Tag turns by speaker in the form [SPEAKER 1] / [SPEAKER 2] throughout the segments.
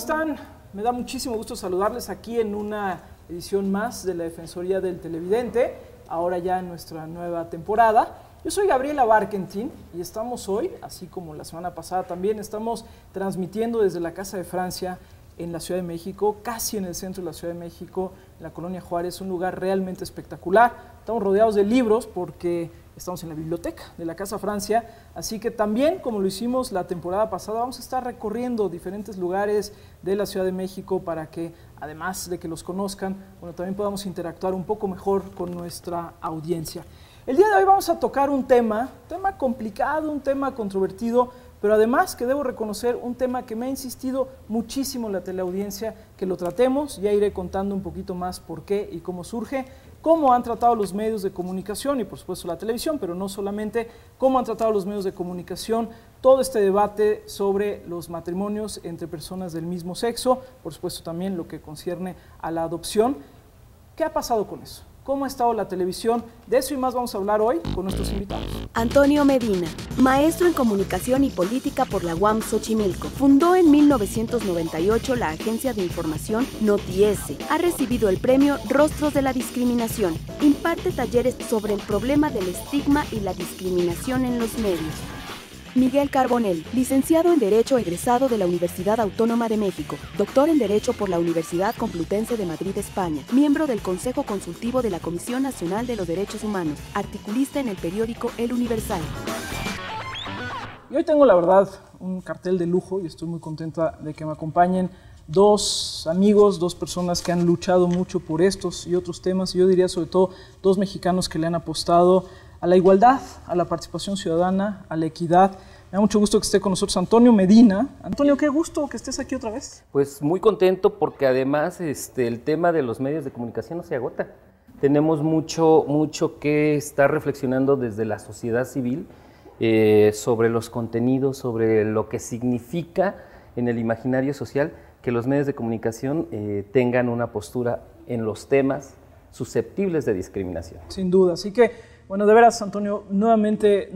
[SPEAKER 1] están? Me da muchísimo gusto saludarles aquí en una edición más de la Defensoría del Televidente, ahora ya en nuestra nueva temporada. Yo soy Gabriela Barkentin y estamos hoy, así como la semana pasada también, estamos transmitiendo desde la Casa de Francia en la Ciudad de México, casi en el centro de la Ciudad de México, en la Colonia Juárez, un lugar realmente espectacular. Estamos rodeados de libros porque estamos en la biblioteca de la Casa Francia, así que también, como lo hicimos la temporada pasada, vamos a estar recorriendo diferentes lugares de la Ciudad de México para que, además de que los conozcan, bueno, también podamos interactuar un poco mejor con nuestra audiencia. El día de hoy vamos a tocar un tema complicado, un tema controvertido, pero además que debo reconocer un tema que me ha insistido muchísimo la teleaudiencia, que lo tratemos. Ya iré contando un poquito más por qué y cómo surge, cómo han tratado los medios de comunicación y por supuesto la televisión, pero no solamente, cómo han tratado los medios de comunicación todo este debate sobre los matrimonios entre personas del mismo sexo, por supuesto también lo que concierne a la adopción. ¿Qué ha pasado con eso? ¿Cómo ha estado la televisión? De eso y más vamos a hablar hoy con nuestros invitados.
[SPEAKER 2] Antonio Medina, maestro en Comunicación y Política por la UAM Xochimilco. Fundó en 1998 la agencia de información Noti-S. Ha recibido el premio Rostros de la Discriminación. Imparte talleres sobre el problema del estigma y la discriminación en los medios. Miguel Carbonell, licenciado en Derecho egresado de la Universidad Autónoma de México, doctor en Derecho por la Universidad Complutense de Madrid, España, miembro del Consejo Consultivo de la Comisión Nacional de los Derechos Humanos, articulista en el periódico El Universal.
[SPEAKER 1] Y hoy tengo, la verdad, un cartel de lujo y estoy muy contenta de que me acompañen dos amigos, dos personas que han luchado mucho por estos y otros temas, y yo diría sobre todo dos mexicanos que le han apostado a la igualdad, a la participación ciudadana, a la equidad. Me da mucho gusto que esté con nosotros Antonio Medina. Antonio, qué gusto que estés aquí otra vez.
[SPEAKER 3] Pues muy contento porque además el tema de los medios de comunicación no se agota. Tenemos mucho que estar reflexionando desde la sociedad civil sobre los contenidos, sobre lo que significa en el imaginario social que los medios de comunicación tengan una postura en los temas susceptibles de discriminación.
[SPEAKER 1] Sin duda, así que bueno, de veras, Antonio, nuevamente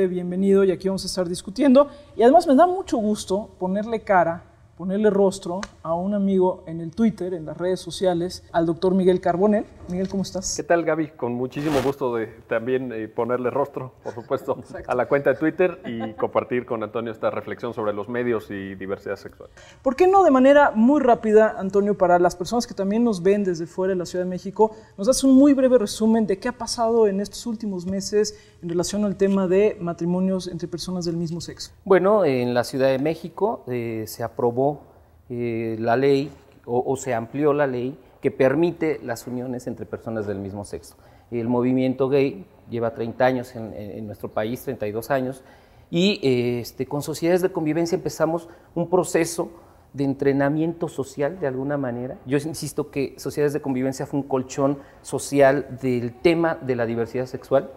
[SPEAKER 1] bienvenido y aquí vamos a estar discutiendo. Y además me da mucho gusto ponerle cara, ponerle rostro a un amigo en el Twitter, en las redes sociales, al doctor Miguel Carbonell. Miguel, ¿cómo estás?
[SPEAKER 4] ¿Qué tal, Gaby? Con muchísimo gusto de también ponerle rostro, por supuesto, a la cuenta de Twitter y compartir con Antonio esta reflexión sobre los medios y diversidad sexual.
[SPEAKER 1] ¿Por qué no de manera muy rápida, Antonio, para las personas que también nos ven desde fuera de la Ciudad de México, nos das un muy breve resumen de qué ha pasado en estos últimos meses en relación al tema de matrimonios entre personas del mismo sexo?
[SPEAKER 3] Bueno, en la Ciudad de México se aprobó la ley o se amplió la ley que permite las uniones entre personas del mismo sexo. El movimiento gay lleva 30 años en nuestro país, 32 años, y con sociedades de convivencia empezamos un proceso de entrenamiento social de alguna manera. Yo insisto que sociedades de convivencia fue un colchón social del tema de la diversidad sexual,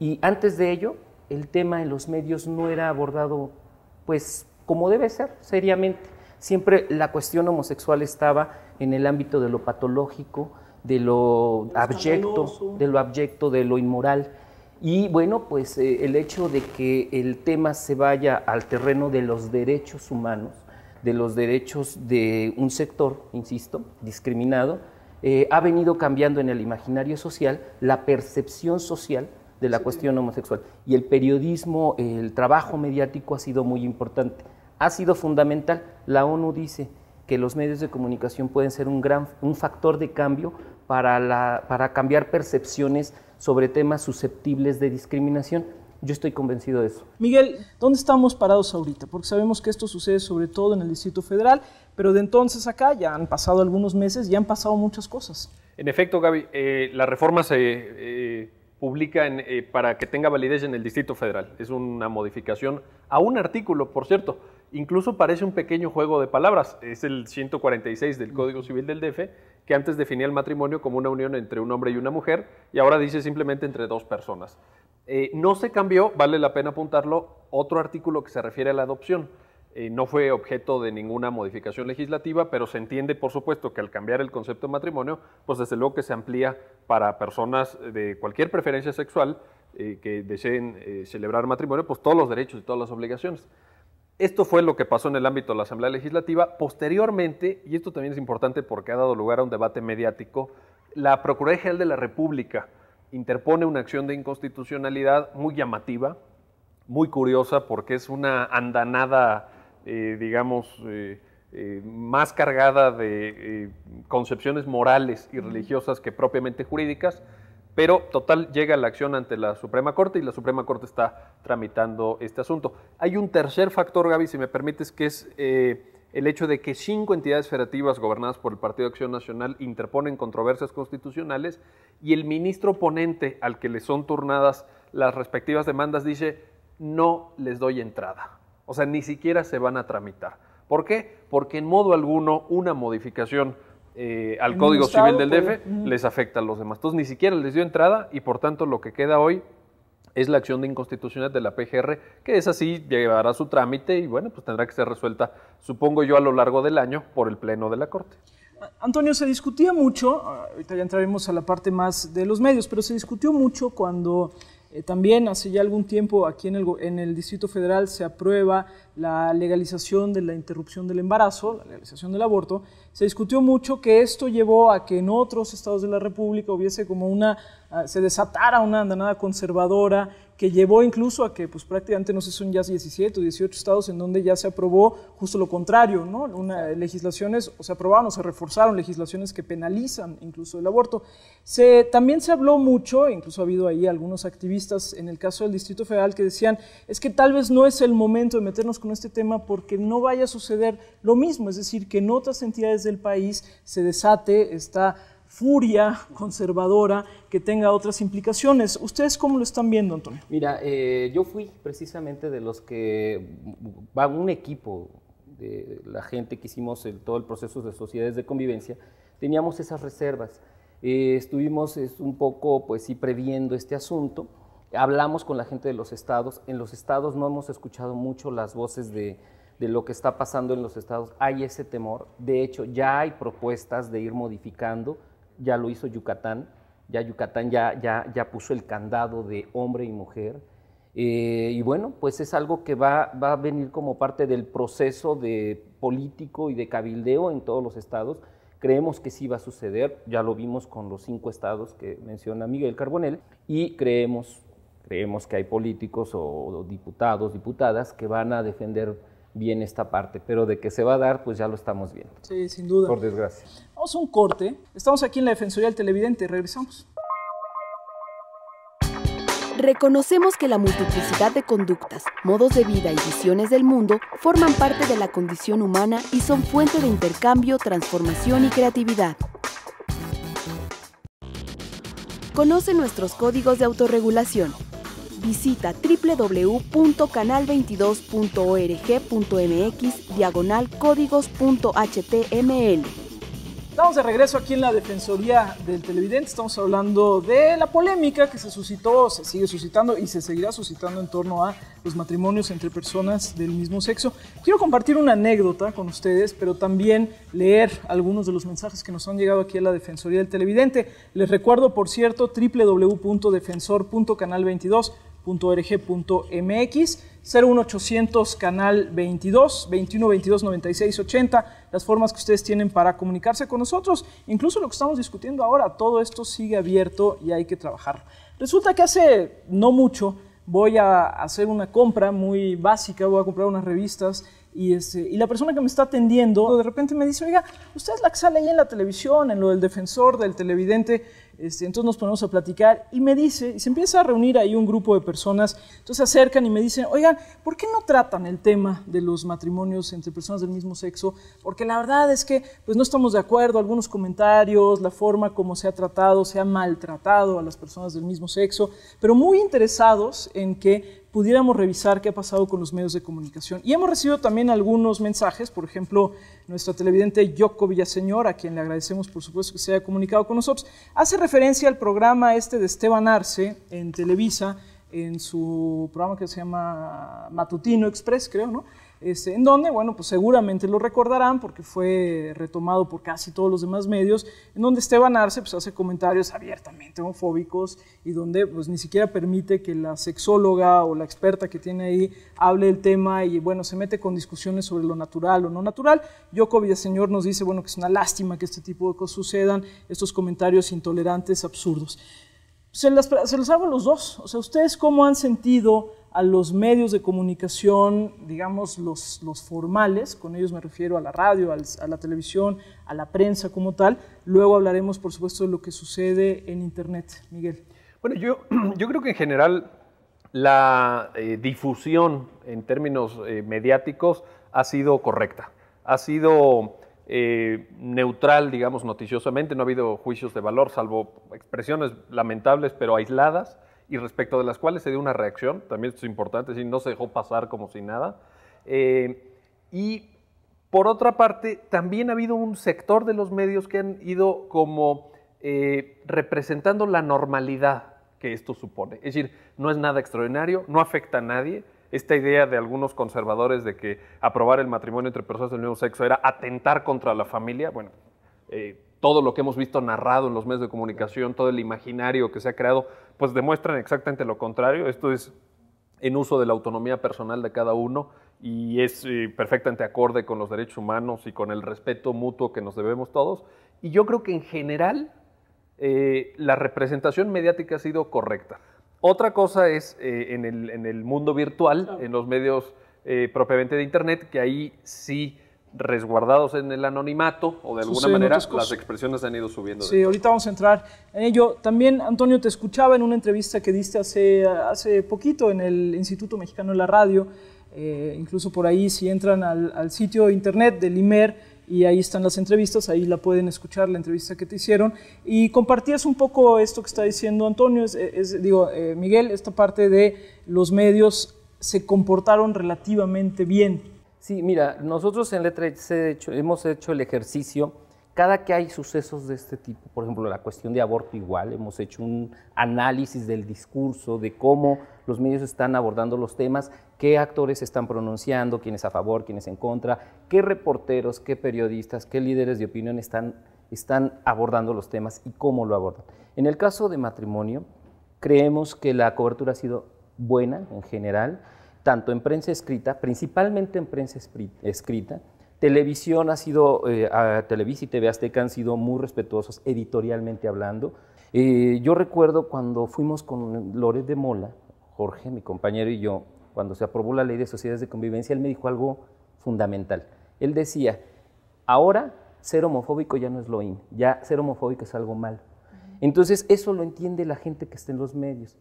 [SPEAKER 3] y antes de ello el tema en los medios no era abordado pues como debe ser, seriamente. Siempre la cuestión homosexual estaba en el ámbito de lo patológico, de lo abyecto, de lo inmoral. Y bueno, pues el hecho de que el tema se vaya al terreno de los derechos humanos, de los derechos de un sector, insisto, discriminado, ha venido cambiando en el imaginario social la percepción social de la cuestión homosexual. Y el periodismo, el trabajo mediático ha sido muy importante. Ha sido fundamental. La ONU dice que los medios de comunicación pueden ser un factor de cambio para cambiar percepciones sobre temas susceptibles de discriminación. Yo estoy convencido de eso.
[SPEAKER 1] Miguel, ¿dónde estamos parados ahorita? Porque sabemos que esto sucede sobre todo en el Distrito Federal, pero de entonces acá ya han pasado algunos meses y han pasado muchas cosas.
[SPEAKER 4] En efecto, Gaby, la reforma se publica para que tenga validez en el Distrito Federal. Es una modificación a un artículo, por cierto. Incluso parece un pequeño juego de palabras. Es el 146 del Código Civil del DF, que antes definía el matrimonio como una unión entre un hombre y una mujer, y ahora dice simplemente entre dos personas. No se cambió, vale la pena apuntarlo, otro artículo que se refiere a la adopción. No fue objeto de ninguna modificación legislativa, pero se entiende, por supuesto, que al cambiar el concepto de matrimonio, pues desde luego que se amplía para personas de cualquier preferencia sexual que deseen celebrar matrimonio, pues todos los derechos y todas las obligaciones. Esto fue lo que pasó en el ámbito de la Asamblea Legislativa. Posteriormente, y esto también es importante porque ha dado lugar a un debate mediático, la Procuraduría General de la República interpone una acción de inconstitucionalidad muy llamativa, muy curiosa, porque es una andanada, más cargada de concepciones morales y religiosas que propiamente jurídicas, pero total, llega la acción ante la Suprema Corte y la Suprema Corte está tramitando este asunto. Hay un tercer factor, Gaby, si me permites, que es el hecho de que 5 entidades federativas gobernadas por el Partido de Acción Nacional interponen controversias constitucionales y el ministro ponente al que le son turnadas las respectivas demandas dice no les doy entrada. O sea, ni siquiera se van a tramitar. ¿Por qué? Porque en modo alguno una modificación al Código Civil del DF les afecta a los demás. Entonces ni siquiera les dio entrada y por tanto lo que queda hoy es la acción de inconstitucionalidad de la PGR, que es así, llevará su trámite y bueno, pues tendrá que ser resuelta, supongo yo, a lo largo del año por el Pleno de la Corte.
[SPEAKER 1] Antonio, se discutía mucho, ahorita ya entraremos a la parte más de los medios, pero se discutió mucho cuando también hace ya algún tiempo aquí en el Distrito Federal se aprueba la legalización de la interrupción del embarazo, la legalización del aborto. Se discutió mucho que esto llevó a que en otros estados de la República hubiese como se desatara una andanada conservadora que llevó incluso a que pues prácticamente, no sé, son ya 17 o 18 estados en donde ya se aprobó justo lo contrario, ¿no? Legislaciones, o se aprobaron o se reforzaron legislaciones que penalizan incluso el aborto. También se habló mucho, incluso ha habido ahí algunos activistas en el caso del Distrito Federal que decían, es que tal vez no es el momento de meternos con este tema porque no vaya a suceder lo mismo, es decir, que en otras entidades del país se desate esta furia conservadora que tenga otras implicaciones. ¿Ustedes cómo lo están viendo, Antonio?
[SPEAKER 3] Mira, yo fui precisamente de los que va un equipo de la gente que hicimos todo el proceso de sociedades de convivencia, teníamos esas reservas. Estuvimos un poco, pues sí, previendo este asunto. Hablamos con la gente de los estados. En los estados no hemos escuchado mucho las voces de lo que está pasando en los estados. Hay ese temor. De hecho, ya hay propuestas de ir modificando. Ya lo hizo Yucatán. Yucatán ya puso el candado de hombre y mujer. Y bueno, pues es algo que va a venir como parte del proceso de político y de cabildeo en todos los estados. Creemos que sí va a suceder. Ya lo vimos con los 5 estados que menciona Miguel Carbonell. Y creemos que hay políticos o diputados, diputadas que van a defender bien esta parte, pero de que se va a dar, pues ya lo estamos viendo.
[SPEAKER 1] Sí, sin duda.
[SPEAKER 3] Por desgracia.
[SPEAKER 1] Vamos a un corte. Estamos aquí en la Defensoría del Televidente. Regresamos.
[SPEAKER 2] Reconocemos que la multiplicidad de conductas, modos de vida y visiones del mundo forman parte de la condición humana y son fuente de intercambio, transformación y creatividad. Conoce nuestros códigos de autorregulación. Visita www.canal22.org.mx/códigos.html.
[SPEAKER 1] Estamos de regreso aquí en la Defensoría del Televidente. Estamos hablando de la polémica que se suscitó, se sigue suscitando y se seguirá suscitando en torno a los matrimonios entre personas del mismo sexo. Quiero compartir una anécdota con ustedes, pero también leer algunos de los mensajes que nos han llegado aquí a la Defensoría del Televidente. Les recuerdo, por cierto, www.defensor.canal22.org.mx, 01800 canal 22 21 22 96 80, las formas que ustedes tienen para comunicarse con nosotros. Incluso lo que estamos discutiendo ahora, todo esto sigue abierto y hay que trabajar. Resulta que hace no mucho voy a hacer una compra muy básica, voy a comprar unas revistas y la persona que me está atendiendo de repente me dice, oiga, usted es la que sale ahí en la televisión, en lo del Defensor del Televidente. Entonces nos ponemos a platicar y me dice, y se empieza a reunir ahí un grupo de personas, entonces se acercan y me dicen, oigan, ¿por qué no tratan el tema de los matrimonios entre personas del mismo sexo? Porque la verdad es que pues no estamos de acuerdo, algunos comentarios, la forma como se ha tratado, se ha maltratado a las personas del mismo sexo, pero muy interesados en que pudiéramos revisar qué ha pasado con los medios de comunicación. Y hemos recibido también algunos mensajes, por ejemplo, nuestra televidente Yoko Villaseñor, a quien le agradecemos por supuesto que se haya comunicado con nosotros, hace referencia al programa de Esteban Arce en Televisa, en su programa que se llama Matutino Express, creo, ¿no? en donde, bueno, pues seguramente lo recordarán porque fue retomado por casi todos los demás medios, en donde Esteban Arce pues hace comentarios abiertamente homofóbicos y donde pues ni siquiera permite que la sexóloga o la experta que tiene ahí hable del tema y bueno, se mete con discusiones sobre lo natural o no natural. Yoko Villaseñor nos dice, bueno, que es una lástima que este tipo de cosas sucedan, estos comentarios intolerantes, absurdos. Se los hago a los dos. O sea, ¿ustedes cómo han sentido a los medios de comunicación, digamos, los formales? Con ellos me refiero a la radio, a la televisión, a la prensa como tal. Luego hablaremos, por supuesto, de lo que sucede en Internet. Miguel.
[SPEAKER 4] Bueno, yo creo que en general la difusión en términos mediáticos ha sido correcta. Ha sido neutral, digamos, noticiosamente. No ha habido juicios de valor, salvo expresiones lamentables, pero aisladas, y respecto de las cuales se dio una reacción. También esto es importante, es decir, no se dejó pasar como si nada. Y por otra parte, también ha habido un sector de los medios que han ido como representando la normalidad que esto supone. Es decir, no es nada extraordinario, no afecta a nadie. Esta idea de algunos conservadores de que aprobar el matrimonio entre personas del mismo sexo era atentar contra la familia, bueno, todo lo que hemos visto narrado en los medios de comunicación, todo el imaginario que se ha creado, pues demuestran exactamente lo contrario. Esto es en uso de la autonomía personal de cada uno y es perfectamente acorde con los derechos humanos y con el respeto mutuo que nos debemos todos. Y yo creo que en general la representación mediática ha sido correcta. Otra cosa es en el mundo virtual, en los medios propiamente de Internet, que ahí sí, resguardados en el anonimato o de alguna manera, las expresiones han ido subiendo.
[SPEAKER 1] Sí, ahorita vamos a entrar en ello. También, Antonio, te escuchaba en una entrevista que diste hace poquito en el Instituto Mexicano de la Radio, incluso por ahí si entran al sitio de Internet del IMER, y ahí están las entrevistas, ahí la pueden escuchar, la entrevista que te hicieron, y compartías un poco esto que está diciendo Antonio, Miguel, esta parte de los medios se comportaron relativamente bien.
[SPEAKER 3] Sí, mira, nosotros en Letra hemos hecho el ejercicio, cada que hay sucesos de este tipo, por ejemplo, la cuestión de aborto igual, hemos hecho un análisis del discurso, de cómo los medios están abordando los temas, qué actores se están pronunciando, quiénes a favor, quiénes en contra, qué reporteros, qué periodistas, qué líderes de opinión están abordando los temas y cómo lo abordan. En el caso de matrimonio, creemos que la cobertura ha sido buena en general, tanto en prensa escrita, principalmente en prensa escrita. Televisión ha sido, Televisa y TV Azteca han sido muy respetuosos editorialmente hablando. Yo recuerdo cuando fuimos con Loret de Mola, Jorge, mi compañero y yo, cuando se aprobó la ley de sociedades de convivencia, él me dijo algo fundamental. Él decía, ahora ser homofóbico ya no es lo in, ya ser homofóbico es algo mal. Entonces eso lo entiende la gente que está en los medios.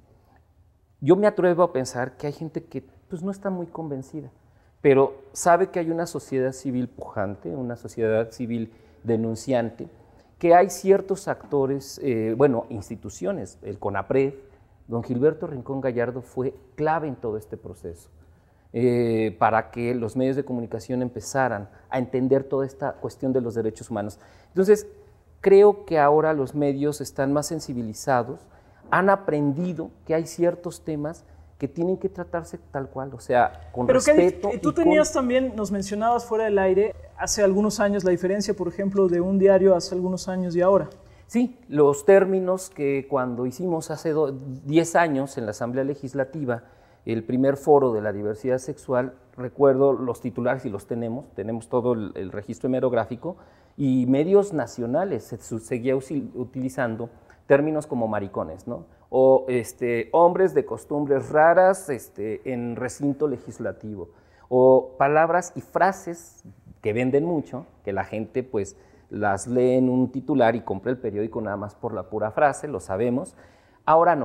[SPEAKER 3] Yo me atrevo a pensar que hay gente que pues, no está muy convencida, pero sabe que hay una sociedad civil pujante, una sociedad civil denunciante, que hay ciertos actores, instituciones, el CONAPRED. Don Gilberto Rincón Gallardo fue clave en todo este proceso, para que los medios de comunicación empezaran a entender toda esta cuestión de los derechos humanos. Entonces, creo que ahora los medios están más sensibilizados, han aprendido que hay ciertos temas que tienen que tratarse tal cual, o sea, con respeto.
[SPEAKER 1] Pero tú tenías también, nos mencionabas fuera del aire, hace algunos años, la diferencia, por ejemplo, de un diario hace algunos años y ahora.
[SPEAKER 3] Sí, los términos que cuando hicimos hace 10 años en la Asamblea Legislativa el primer foro de la diversidad sexual, recuerdo los titulares y los tenemos todo el registro hemerográfico, y medios nacionales se seguía utilizando términos como maricones, ¿no? O hombres de costumbres raras en recinto legislativo, o palabras y frases que venden mucho, que la gente pues las lee en un titular y compra el periódico nada más por la pura frase, lo sabemos. Ahora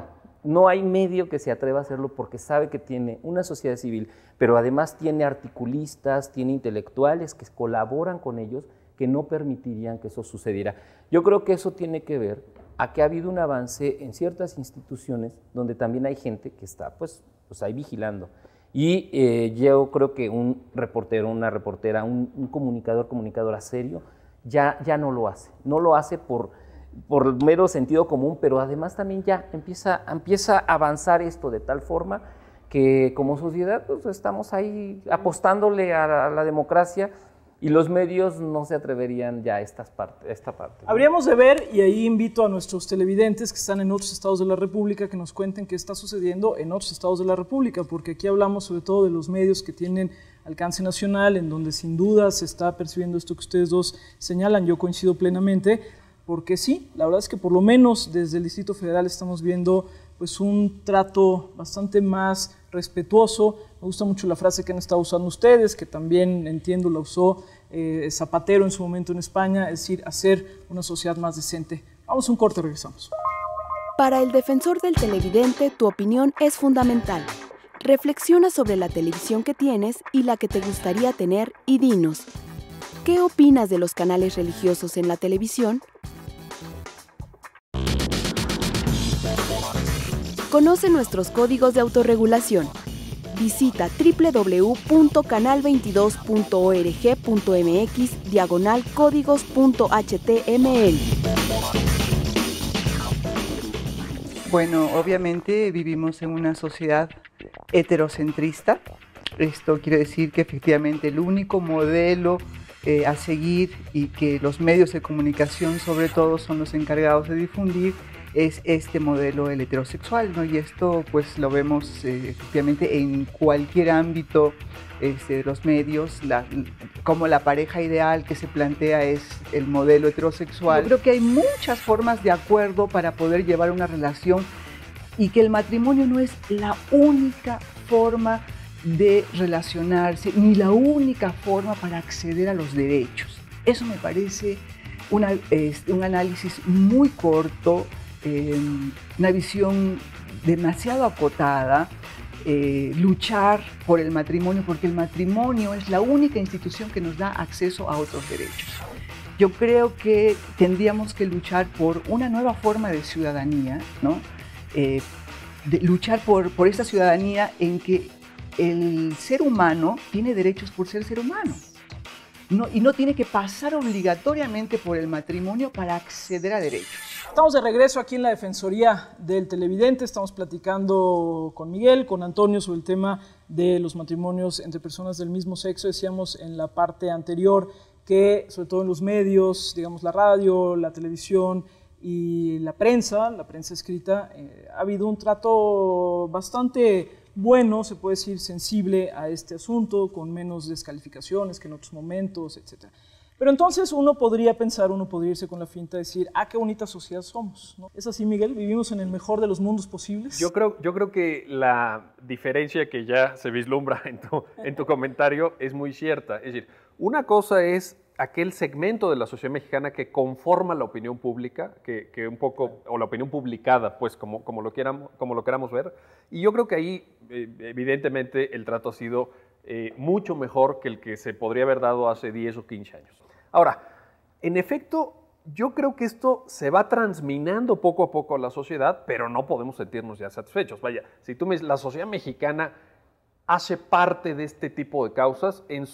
[SPEAKER 3] no hay medio que se atreva a hacerlo porque sabe que tiene una sociedad civil, pero además tiene articulistas, tiene intelectuales que colaboran con ellos, que no permitirían que eso sucediera. Yo creo que eso tiene que ver a que ha habido un avance en ciertas instituciones donde también hay gente que está pues ahí vigilando. Y yo creo que un reportero, una reportera, un comunicadora serio, ya no lo hace. No lo hace por mero sentido común, pero además también ya empieza a avanzar esto de tal forma que como sociedad pues, estamos ahí apostándole a la democracia y los medios no se atreverían ya a esta parte. ¿No?
[SPEAKER 1] Habríamos de ver, y ahí invito a nuestros televidentes que están en otros estados de la República que nos cuenten qué está sucediendo en otros estados de la República, porque aquí hablamos sobre todo de los medios que tienen alcance nacional, en donde sin duda se está percibiendo esto que ustedes dos señalan. Yo coincido plenamente, porque sí, la verdad es que por lo menos desde el Distrito Federal estamos viendo pues un trato bastante más respetuoso. Me gusta mucho la frase que han estado usando ustedes, que también entiendo la usó Zapatero en su momento en España, es decir, hacer una sociedad más decente. Vamos a un corte, regresamos.
[SPEAKER 2] Para el defensor del televidente, tu opinión es fundamental. Reflexiona sobre la televisión que tienes y la que te gustaría tener y dinos, ¿qué opinas de los canales religiosos en la televisión? Conoce nuestros códigos de autorregulación. Visita www.canal22.org.mx/códigos.html.
[SPEAKER 5] Bueno, obviamente vivimos en una sociedad heterocentrista. Esto quiere decir que efectivamente el único modelo a seguir y que los medios de comunicación sobre todo son los encargados de difundir es este modelo el heterosexual, ¿no? Y esto pues lo vemos efectivamente en cualquier ámbito de los medios, como la pareja ideal que se plantea es el modelo heterosexual. Yo creo que hay muchas formas de acuerdo para poder llevar una relación y que el matrimonio no es la única forma de relacionarse, ni la única forma para acceder a los derechos. Eso me parece un análisis muy corto, una visión demasiado acotada, luchar por el matrimonio, porque el matrimonio es la única institución que nos da acceso a otros derechos. Yo creo que tendríamos que luchar por una nueva forma de ciudadanía, ¿no? Luchar por esta ciudadanía en que el ser humano tiene derechos por ser ser humano. Y no tiene que pasar obligatoriamente por el matrimonio para acceder a derechos.
[SPEAKER 1] Estamos de regreso aquí en la Defensoría del Televidente. Estamos platicando con Miguel, con Antonio sobre el tema de los matrimonios entre personas del mismo sexo. Decíamos en la parte anterior que, sobre todo en los medios, digamos la radio, la televisión y la prensa escrita, ha habido un trato bastante bueno, se puede decir sensible a este asunto, con menos descalificaciones que en otros momentos, etc. Pero entonces uno podría pensar, uno podría irse con la finta de decir, qué bonita sociedad somos, ¿no? ¿Es así, Miguel? ¿Vivimos en el mejor de los mundos posibles?
[SPEAKER 4] Yo creo que la diferencia que ya se vislumbra en tu comentario es muy cierta. Es decir, una cosa es aquel segmento de la sociedad mexicana que conforma la opinión pública, que un poco, o la opinión publicada, pues como lo queramos ver. Y yo creo que ahí, evidentemente, el trato ha sido mucho mejor que el que se podría haber dado hace 10 o 15 años. Ahora, en efecto, yo creo que esto se va transminando poco a poco a la sociedad, pero no podemos sentirnos ya satisfechos. Vaya, si tú me dices, la sociedad mexicana hace parte de este tipo de causas, en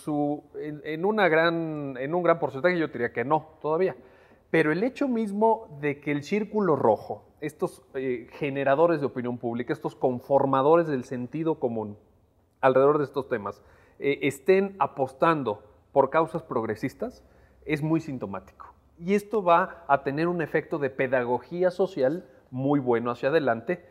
[SPEAKER 4] un gran porcentaje yo diría que no, todavía. Pero el hecho mismo de que el círculo rojo, estos generadores de opinión pública, estos conformadores del sentido común alrededor de estos temas, estén apostando por causas progresistas, es muy sintomático. Y esto va a tener un efecto de pedagogía social muy bueno hacia adelante,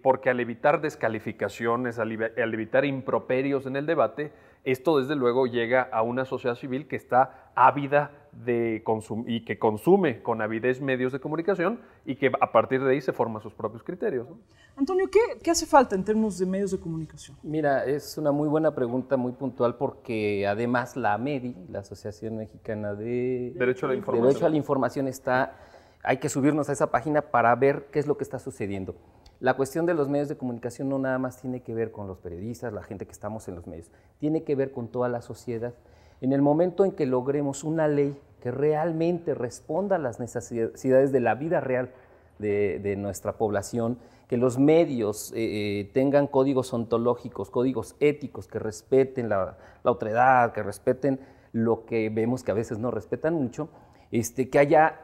[SPEAKER 4] porque al evitar descalificaciones, al evitar improperios en el debate, esto desde luego llega a una sociedad civil que está ávida y que consume con avidez medios de comunicación y que a partir de ahí se forma sus propios criterios, ¿no?
[SPEAKER 1] Antonio, ¿qué hace falta en términos de medios de comunicación?
[SPEAKER 3] Mira, es una muy buena pregunta, muy puntual, porque además la AMEDI, la Asociación Mexicana de
[SPEAKER 4] Derecho a la Información,
[SPEAKER 3] hay que subirnos a esa página para ver qué es lo que está sucediendo. La cuestión de los medios de comunicación no nada más tiene que ver con los periodistas, la gente que estamos en los medios, tiene que ver con toda la sociedad. En el momento en que logremos una ley que realmente responda a las necesidades de la vida real de nuestra población, que los medios tengan códigos ontológicos, códigos éticos que respeten la otredad, que respeten lo que vemos que a veces no respetan mucho, que haya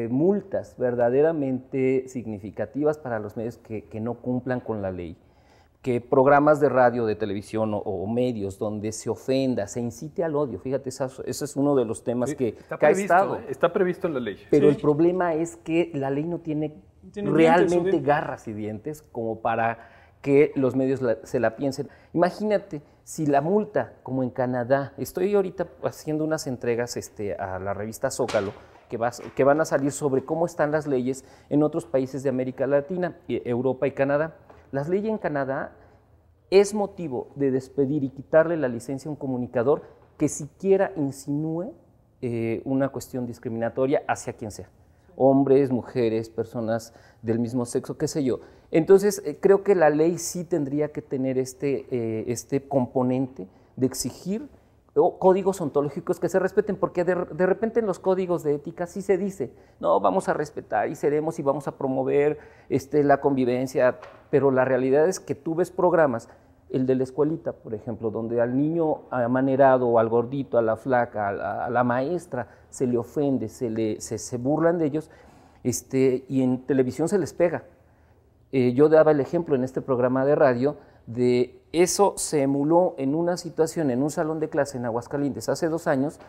[SPEAKER 3] multas verdaderamente significativas para los medios que no cumplan con la ley. que programas de radio, de televisión o medios donde se ofenda, se incite al odio, fíjate, ese es uno de los temas que ha estado.
[SPEAKER 4] Está previsto en la ley.
[SPEAKER 3] Pero el problema es que la ley no tiene realmente dientes, garras y dientes como para que los medios se la piensen. Imagínate, si la multa, como en Canadá, estoy ahorita haciendo unas entregas a la revista Zócalo, que van a salir sobre cómo están las leyes en otros países de América Latina, Europa y Canadá. Las leyes en Canadá es motivo de despedir y quitarle la licencia a un comunicador que siquiera insinúe una cuestión discriminatoria hacia quien sea. Hombres, mujeres, personas del mismo sexo, qué sé yo. Entonces, creo que la ley sí tendría que tener este componente de exigir códigos ontológicos que se respeten, porque de repente en los códigos de ética sí se dice, no, vamos a respetar y seremos y vamos a promover la convivencia, pero la realidad es que tú ves programas, el de la escuelita, por ejemplo, donde al niño amanerado o al gordito, a la flaca, a la maestra se le ofende, se burlan de ellos, y en televisión se les pega. Yo daba el ejemplo en este programa de radio de eso se emuló en una situación en un salón de clase en Aguascalientes hace 2 años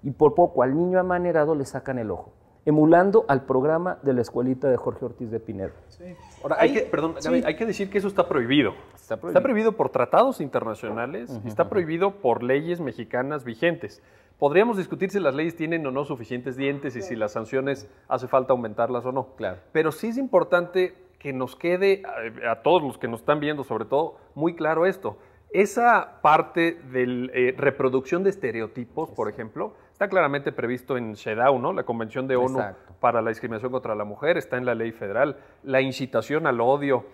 [SPEAKER 3] y por poco al niño amanerado le sacan el ojo, emulando al programa de la escuelita de Jorge Ortiz de Pinedo. Sí.
[SPEAKER 4] Ahora, Gaby, hay que decir que eso está prohibido. Está prohibido por tratados internacionales, está prohibido por leyes mexicanas vigentes. Podríamos discutir si las leyes tienen o no suficientes dientes y si las sanciones hace falta aumentarlas o no.
[SPEAKER 3] Claro.
[SPEAKER 4] Pero sí es importante que nos quede, a todos los que nos están viendo sobre todo, muy claro esto. Esa parte de reproducción de estereotipos, por ejemplo, está claramente previsto en CEDAW, ¿no? La Convención de ONU para la Discriminación contra la Mujer, está en la ley federal. La incitación al odio,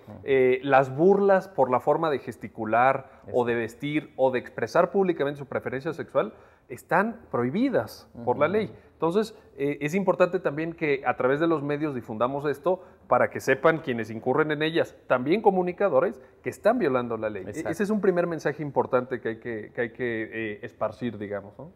[SPEAKER 4] las burlas por la forma de gesticular o de vestir o de expresar públicamente su preferencia sexual están prohibidas por la ley. Entonces, es importante también que a través de los medios difundamos esto para que sepan quienes incurren en ellas, también comunicadores, que están violando la ley. Ese es un primer mensaje importante que hay que esparcir, digamos, ¿no?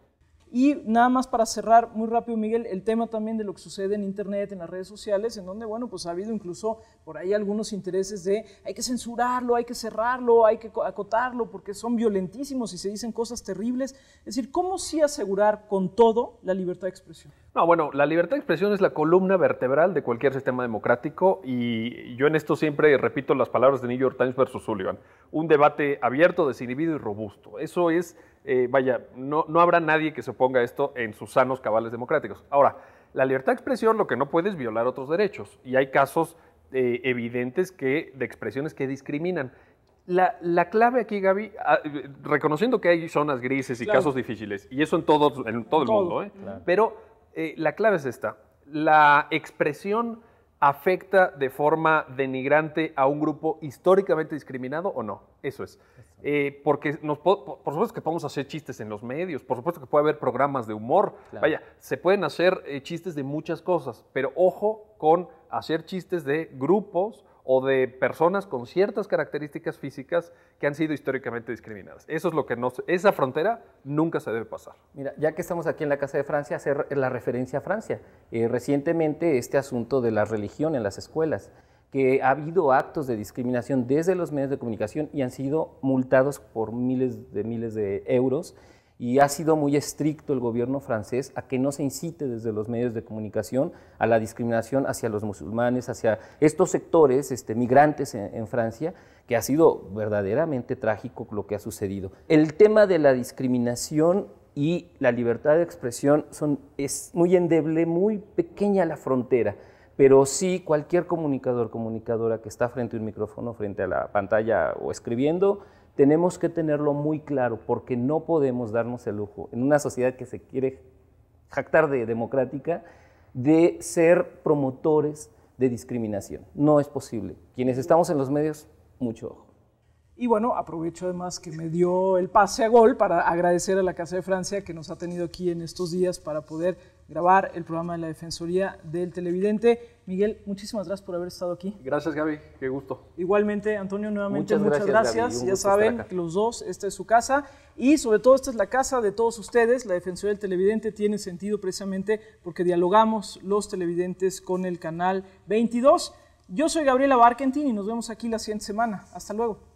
[SPEAKER 1] Y nada más para cerrar muy rápido, Miguel, el tema también de lo que sucede en Internet, en las redes sociales, en donde, bueno, pues ha habido incluso por ahí algunos intereses de hay que censurarlo, hay que cerrarlo, hay que acotarlo, porque son violentísimos y se dicen cosas terribles. Es decir, ¿cómo sí asegurar con todo la libertad de expresión?
[SPEAKER 4] No, bueno, la libertad de expresión es la columna vertebral de cualquier sistema democrático y yo en esto siempre repito las palabras de New York Times versus Sullivan. Un debate abierto, desinhibido y robusto. Eso es, no habrá nadie que se oponga a esto en sus sanos cabales democráticos. Ahora, la libertad de expresión lo que no puede es violar otros derechos y hay casos evidentes de expresiones que discriminan. La clave aquí, Gaby, reconociendo que hay zonas grises y casos difíciles, y eso en todo el mundo, pero la clave es esta: la expresión afecta de forma denigrante a un grupo históricamente discriminado o no. Eso es. Porque por supuesto que podemos hacer chistes en los medios, por supuesto que puede haber programas de humor, se pueden hacer chistes de muchas cosas, pero ojo con hacer chistes de grupos o de personas con ciertas características físicas que han sido históricamente discriminadas. Eso es lo que esa frontera nunca se debe pasar.
[SPEAKER 3] Mira, ya que estamos aquí en la Casa de Francia, hacer la referencia a Francia. Recientemente este asunto de la religión en las escuelas, que ha habido actos de discriminación desde los medios de comunicación y han sido multados por miles de euros, y ha sido muy estricto el gobierno francés a que no se incite desde los medios de comunicación a la discriminación hacia los musulmanes, hacia estos sectores migrantes en Francia, que ha sido verdaderamente trágico lo que ha sucedido. El tema de la discriminación y la libertad de expresión es muy endeble, muy pequeña la frontera, pero sí cualquier comunicador, comunicadora que está frente a un micrófono, frente a la pantalla o escribiendo, tenemos que tenerlo muy claro, porque no podemos darnos el lujo, en una sociedad que se quiere jactar de democrática, de ser promotores de discriminación. No es posible. Quienes estamos en los medios, mucho ojo.
[SPEAKER 1] Y bueno, aprovecho además que me dio el pase a gol para agradecer a la Casa de Francia que nos ha tenido aquí en estos días para poder grabar el programa de la Defensoría del Televidente. Miguel, muchísimas gracias por haber estado aquí.
[SPEAKER 4] Gracias, Gaby, qué gusto.
[SPEAKER 1] Igualmente, Antonio, nuevamente muchas gracias.
[SPEAKER 3] Gaby,
[SPEAKER 1] ya saben, los dos, esta es su casa y sobre todo esta es la casa de todos ustedes. La Defensoría del Televidente tiene sentido precisamente porque dialogamos los televidentes con el canal 22. Yo soy Gabriela Barkentin y nos vemos aquí la siguiente semana. Hasta luego.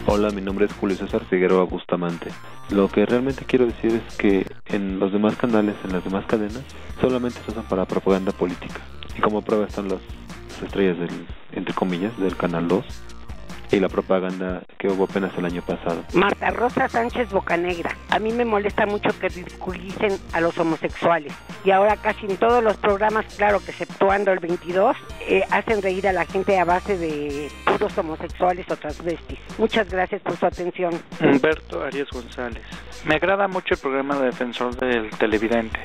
[SPEAKER 6] Hola, mi nombre es Julio César Figueroa Bustamante. Lo que realmente quiero decir es que en los demás canales, en las demás cadenas, solamente se usan para propaganda política. Y como prueba están las estrellas entre comillas, del Canal 2 y la propaganda que hubo apenas el año pasado.
[SPEAKER 7] Marta Rosa Sánchez Bocanegra. A mí me molesta mucho que ridiculicen a los homosexuales. Y ahora casi en todos los programas, claro que exceptuando el 22, hacen reír a la gente a base de puros homosexuales o transvestis. Muchas gracias por su atención.
[SPEAKER 8] Humberto Arias González. Me agrada mucho el programa de Defensor del Televidente.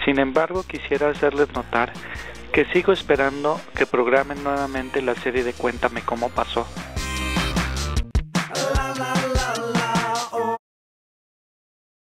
[SPEAKER 8] Sin embargo, quisiera hacerles notar que sigo esperando que programen nuevamente la serie de Cuéntame cómo pasó.